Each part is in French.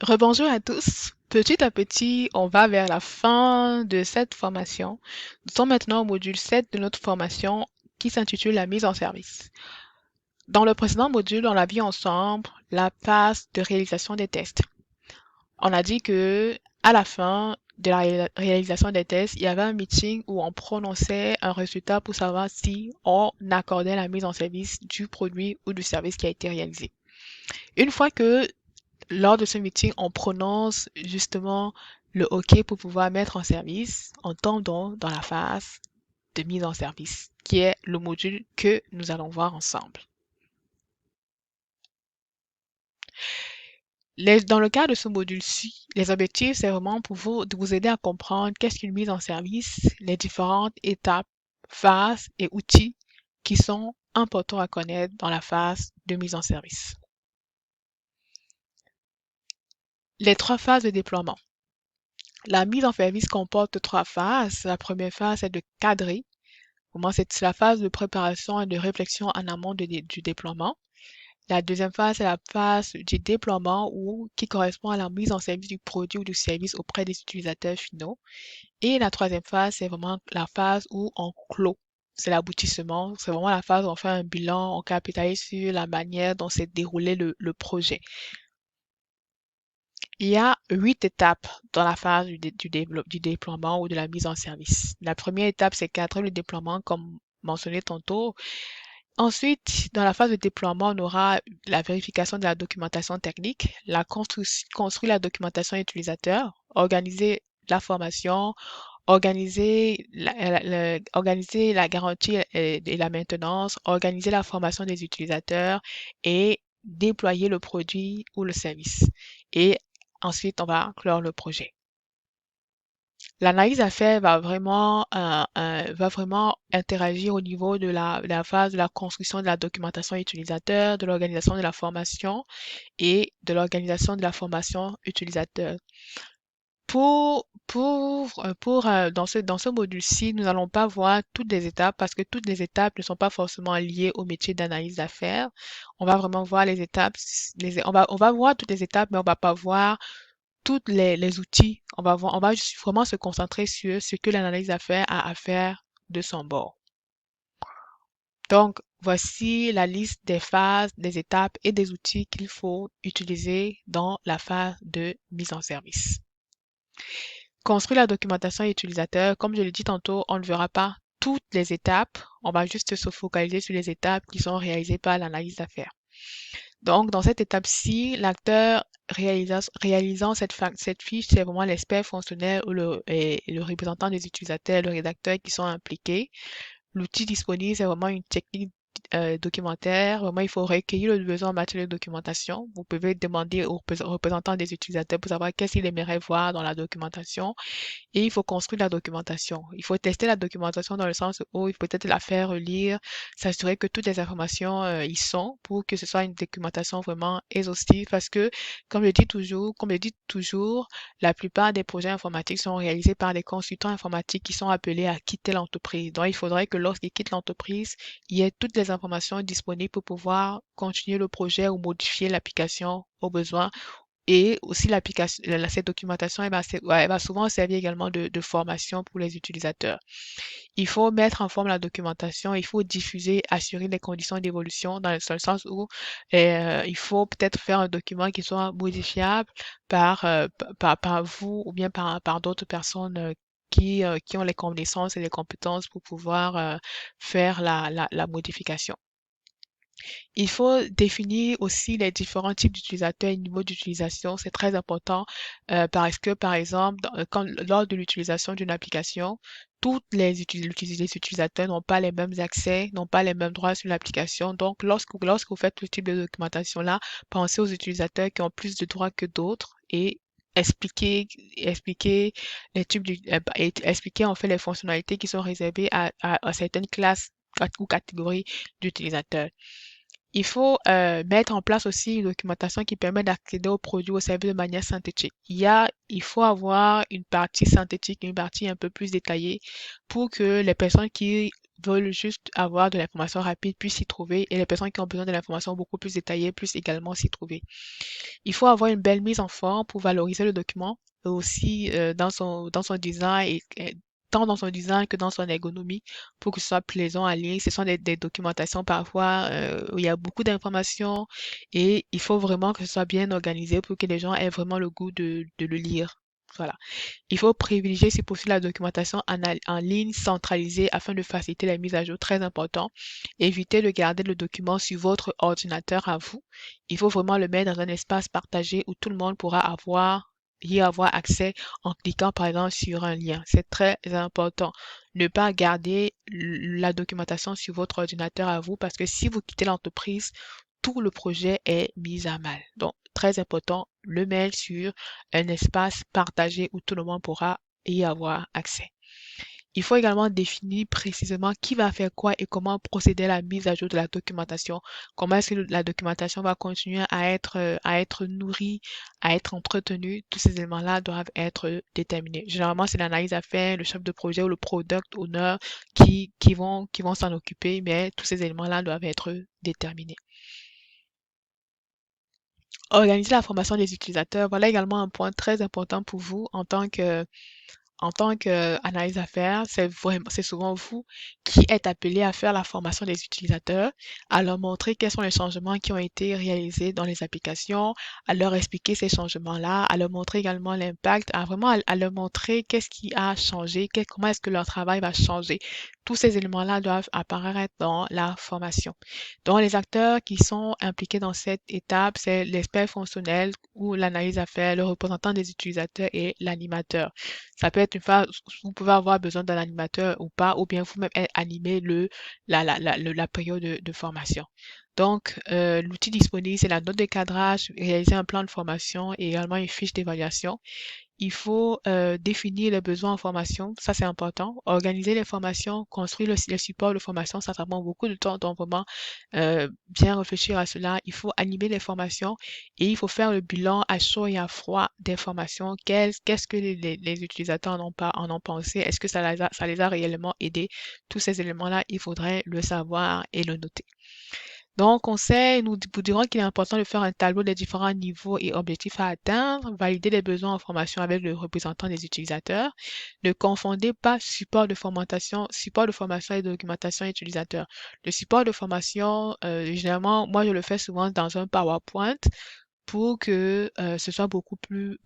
Rebonjour à tous. Petit à petit, on va vers la fin de cette formation. Nous sommes maintenant au module 7 de notre formation qui s'intitule la mise en service. Dans le précédent module, on a vu ensemble la phase de réalisation des tests. On a dit que à la fin de la réalisation des tests, il y avait un meeting où on prononçait un résultat pour savoir si on accordait la mise en service du produit ou du service qui a été réalisé. Une fois que lors de ce meeting, on prononce justement le OK pour pouvoir mettre en service. On tombe donc dans la phase de mise en service, qui est le module que nous allons voir ensemble. Dans le cas de ce module-ci, les objectifs, c'est vraiment pour vous, de vous aider à comprendre qu'est-ce qu'une mise en service, les différentes étapes, phases et outils qui sont importants à connaître dans la phase de mise en service. Les trois phases de déploiement. La mise en service comporte trois phases. La première phase est de cadrer. Vraiment, c'est la phase de préparation et de réflexion en amont du déploiement. La deuxième phase est la phase du déploiement qui correspond à la mise en service du produit ou du service auprès des utilisateurs finaux. Et la troisième phase, c'est vraiment la phase où on clôt. C'est l'aboutissement. C'est vraiment la phase où on fait un bilan, on capitalise sur la manière dont s'est déroulé le projet. Il y a 8 étapes dans la phase du déploiement ou de la mise en service. La première étape, c'est cadrer le déploiement, comme mentionné tantôt. Ensuite, dans la phase de déploiement, on aura la vérification de la documentation technique, construire la documentation utilisateur, organiser la formation, organiser la garantie et la maintenance, organiser la formation des utilisateurs et déployer le produit ou le service. Et ensuite, on va clore le projet. L'analyse à faire va vraiment interagir au niveau de la phase de la construction de la documentation utilisateur, de l'organisation de la formation et de l'organisation de la formation utilisateur. Dans ce module-ci, nous n'allons pas voir toutes les étapes parce que toutes les étapes ne sont pas forcément liées au métier d'analyse d'affaires. On va vraiment voir les étapes, on va voir toutes les étapes, mais on va pas voir tous les outils. On va juste vraiment se concentrer sur ce que l'analyse d'affaires a à faire de son bord. Donc, voici la liste des phases, des étapes et des outils qu'il faut utiliser dans la phase de mise en service. Construire la documentation utilisateur, comme je l'ai dit tantôt, on ne verra pas toutes les étapes. On va juste se focaliser sur les étapes qui sont réalisées par l'analyse d'affaires. Donc, dans cette étape-ci, l'acteur réalisant cette fiche, c'est vraiment l'expert fonctionnel ou le représentant des utilisateurs, le rédacteur qui sont impliqués. L'outil disponible, c'est vraiment une technique documentaire. Vraiment, il faut recueillir le besoin en matière de documentation. Vous pouvez demander aux représentants des utilisateurs pour savoir qu'est-ce qu'ils aimeraient voir dans la documentation. Et il faut construire la documentation. Il faut tester la documentation dans le sens où il faut peut-être la faire lire, s'assurer que toutes les informations y sont pour que ce soit une documentation vraiment exhaustive parce que, comme je dis toujours, la plupart des projets informatiques sont réalisés par des consultants informatiques qui sont appelés à quitter l'entreprise. Donc, il faudrait que lorsqu'ils quittent l'entreprise, il y ait toutes les informations disponibles pour pouvoir continuer le projet ou modifier l'application au besoin et aussi cette documentation, elle va souvent servir également de formation pour les utilisateurs. Il faut mettre en forme la documentation, il faut diffuser, assurer les conditions d'évolution dans le seul sens où il faut peut-être faire un document qui soit modifiable par vous ou bien par d'autres personnes qui ont les connaissances et les compétences pour pouvoir faire la modification. Il faut définir aussi les différents types d'utilisateurs et niveaux d'utilisation. C'est très important parce que, par exemple, lors de l'utilisation d'une application, les utilisateurs n'ont pas les mêmes accès, n'ont pas les mêmes droits sur l'application. Donc, lorsque vous faites ce type de documentation-là, pensez aux utilisateurs qui ont plus de droits que d'autres et expliquer expliquer en fait les fonctionnalités qui sont réservées à certaines classes ou catégories d'utilisateurs. Il faut mettre en place aussi une documentation qui permet d'accéder aux produits ou aux services de manière synthétique. Il faut avoir une partie synthétique, une partie un peu plus détaillée pour que les personnes qui veulent juste avoir de l'information rapide puissent s'y trouver et les personnes qui ont besoin de l'information beaucoup plus détaillée puissent également s'y trouver. Il faut avoir une belle mise en forme pour valoriser le document et aussi dans son design et tant dans son design que dans son ergonomie pour que ce soit plaisant à lire. Ce sont des documentations parfois où il y a beaucoup d'informations et il faut vraiment que ce soit bien organisé pour que les gens aient vraiment le goût de le lire. Voilà. Il faut privilégier si possible la documentation en ligne centralisée afin de faciliter les mises à jour, très important. Évitez de garder le document sur votre ordinateur à vous. Il faut vraiment le mettre dans un espace partagé où tout le monde pourra y avoir accès en cliquant par exemple sur un lien. C'est très important. Ne pas garder la documentation sur votre ordinateur à vous parce que si vous quittez l'entreprise, tout le projet est mis à mal. Donc, très important, le mail sur un espace partagé où tout le monde pourra y avoir accès. Il faut également définir précisément qui va faire quoi et comment procéder à la mise à jour de la documentation. Comment est-ce que la documentation va continuer à être nourrie, à être entretenue. Tous ces éléments-là doivent être déterminés. Généralement, c'est l'analyse à faire, le chef de projet ou le product owner qui vont s'en occuper, mais tous ces éléments-là doivent être déterminés. Organiser la formation des utilisateurs, voilà également un point très important pour vous en tant qu'analyse à faire, c'est souvent vous qui êtes appelé à faire la formation des utilisateurs, à leur montrer quels sont les changements qui ont été réalisés dans les applications, à leur expliquer ces changements-là, à leur montrer également l'impact, à leur montrer qu'est-ce qui a changé, comment est-ce que leur travail va changer. Tous ces éléments-là doivent apparaître dans la formation. Donc, les acteurs qui sont impliqués dans cette étape, c'est l'expert fonctionnel ou l'analyse à faire, le représentant des utilisateurs et l'animateur. Ça peut être une phase où vous pouvez avoir besoin d'un animateur ou pas, ou bien vous-même animer la période de formation. Donc, l'outil disponible, c'est la note de cadrage, réaliser un plan de formation et également une fiche d'évaluation. Il faut définir les besoins en formation, ça c'est important. Organiser les formations, construire les supports de formation, ça prend beaucoup de temps, donc vraiment bien réfléchir à cela. Il faut animer les formations et il faut faire le bilan à chaud et à froid des formations. Qu'est-ce que les utilisateurs en ont pensé? Est-ce que ça les a réellement aidés? Tous ces éléments-là, il faudrait le savoir et le noter. Donc, nous vous dirons qu'il est important de faire un tableau des différents niveaux et objectifs à atteindre, valider les besoins en formation avec le représentant des utilisateurs. Ne confondez pas support de formation et documentation utilisateur. Le support de formation, généralement, moi, je le fais souvent dans un PowerPoint pour que ce soit beaucoup plus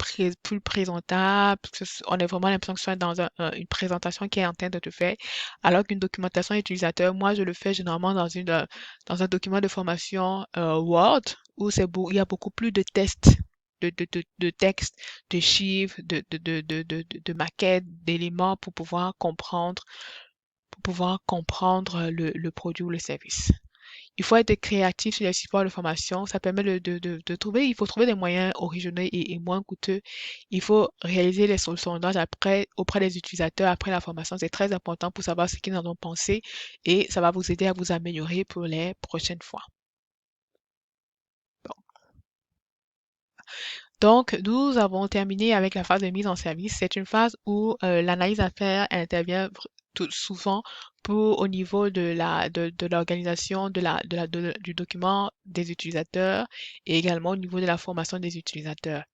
présentable, on ait vraiment l'impression que ce soit dans une présentation qui est en train de te faire, alors qu'une documentation utilisateur, moi je le fais généralement dans un document de formation Word où il y a beaucoup plus de tests. De textes, de chiffres, de maquettes, d'éléments pour pouvoir comprendre le produit ou le service. Il faut être créatif sur les supports de formation. Ça permet de trouver, il faut trouver des moyens originaux et moins coûteux. Il faut réaliser les sondages auprès des utilisateurs après la formation. C'est très important pour savoir ce qu'ils en ont pensé et ça va vous aider à vous améliorer pour les prochaines fois. Donc, nous avons terminé avec la phase de mise en service. C'est une phase où l'analyse à faire intervient tout souvent au niveau de l'organisation du document des utilisateurs et également au niveau de la formation des utilisateurs.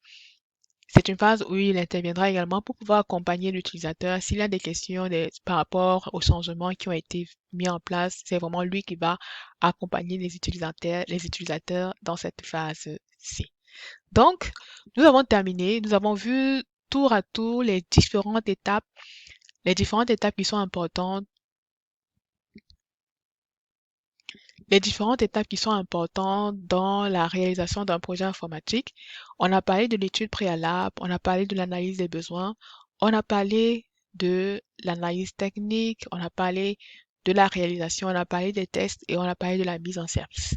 C'est une phase où il interviendra également pour pouvoir accompagner l'utilisateur. S'il a des questions par rapport aux changements qui ont été mis en place, c'est vraiment lui qui va accompagner les utilisateurs dans cette phase-ci. Donc, nous avons terminé. Nous avons vu tour à tour les différentes étapes qui sont importantes, les différentes étapes qui sont importantes dans la réalisation d'un projet informatique. On a parlé de l'étude préalable, on a parlé de l'analyse des besoins, on a parlé de l'analyse technique, on a parlé de la réalisation, on a parlé des tests et on a parlé de la mise en service.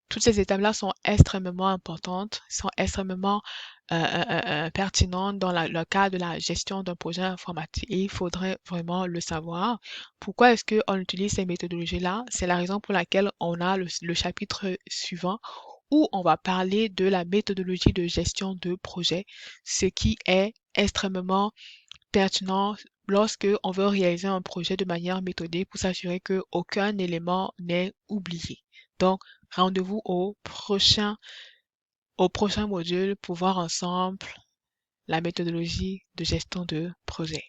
Toutes ces étapes-là sont extrêmement importantes, sont extrêmement pertinentes dans le cadre de la gestion d'un projet informatique et il faudrait vraiment le savoir. Pourquoi est-ce qu'on utilise ces méthodologies-là? C'est la raison pour laquelle on a le chapitre suivant où on va parler de la méthodologie de gestion de projet, ce qui est extrêmement pertinent lorsque on veut réaliser un projet de manière méthodique pour s'assurer que aucun élément n'est oublié. Donc, rendez-vous au prochain module pour voir ensemble la méthodologie de gestion de projet.